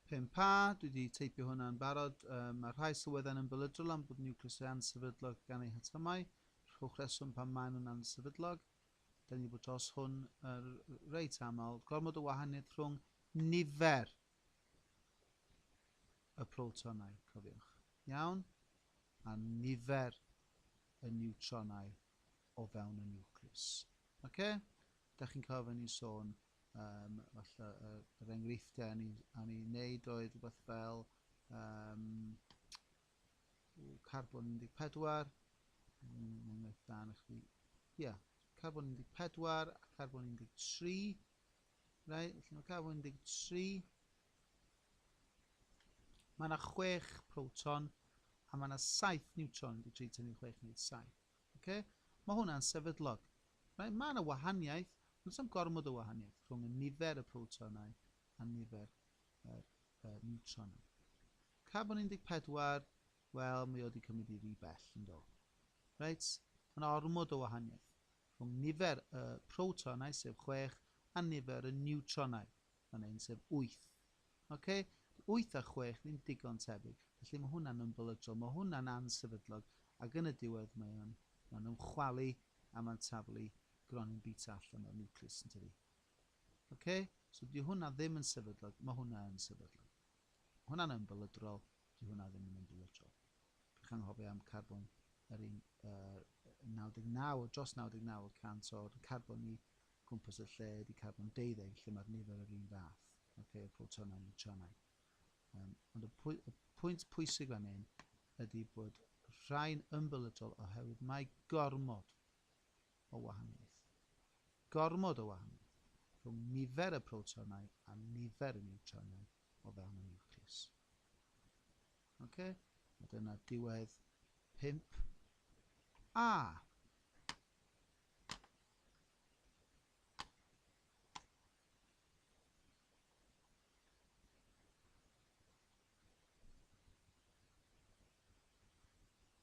5A, dwi wedi teipio hwnna'n barod. Mae rhai sylweddau'n yn bylydrol am bod niwclews yn sefydlog gan ei hatomau. Rhowch reswm pan maen nhw'n ansefydlog. Da ni bod dros hwn reit aml. Gormod o wahaniaeth rhwng nifer y protonau, cofiwch. Iawn? A nifer y niwtronau o fewn y niwclews. Okay? Da chi'n cofio ni sôn falle yr enghreifftiau a ni wneud oedd rhywbeth fel carbon 14, enghraifft da na chdi. Ia, carbon 14 a carbon 13. Right? Felly mae carbon 13. Mae yna 6 proton a mae yna 7 niwtron. 13 tynnu 6 neu 7. Okay? Mae hwnna'n sefydlog. Right? Mae yna wahaniaeth, ond sy'n gormod o wahaniaeth rhwng y nifer y protonau a nifer y niwtronau. Carbon 14, wel, mae wedi cymryd i ry bell yn do. Right? Mae yna ormod o wahaniaeth rhwng nifer y protonau, sef 6, a nifer y niwtronau, yn sef 8. Okay? 8 a 6 ddim digon tebyg. Felly mae hwnna'n ymbolydrol, mae hwnna'n ansefydlog, ac yn y diwedd mae'n ymchwalu a mae'n taflu gronyn beta allan o'r niwclews yn tydi. Okay? So di hwnna ddim yn sefydlog, mae hwnna yn sefydlog. Hwnna'n ymbolydrol, di hwnna ddim yn ymbolydrol. Bych anghofio am carbon yr 99, dros 99% o'r carbon i gwmpas y lle di carbon 12, lle mae'r nifer yr un fath. Okay, y protonau a niwtronau. Ond y pwynt pwysig fan hyn ydy bod rhain ymbolydrol oherwydd mae gormod o wahaniaeth. Gormod o wahaniaeth rhwng nifer y protonau a nifer y niwtronau o fewn y niwclews. Okay? A dyna diwedd 5A.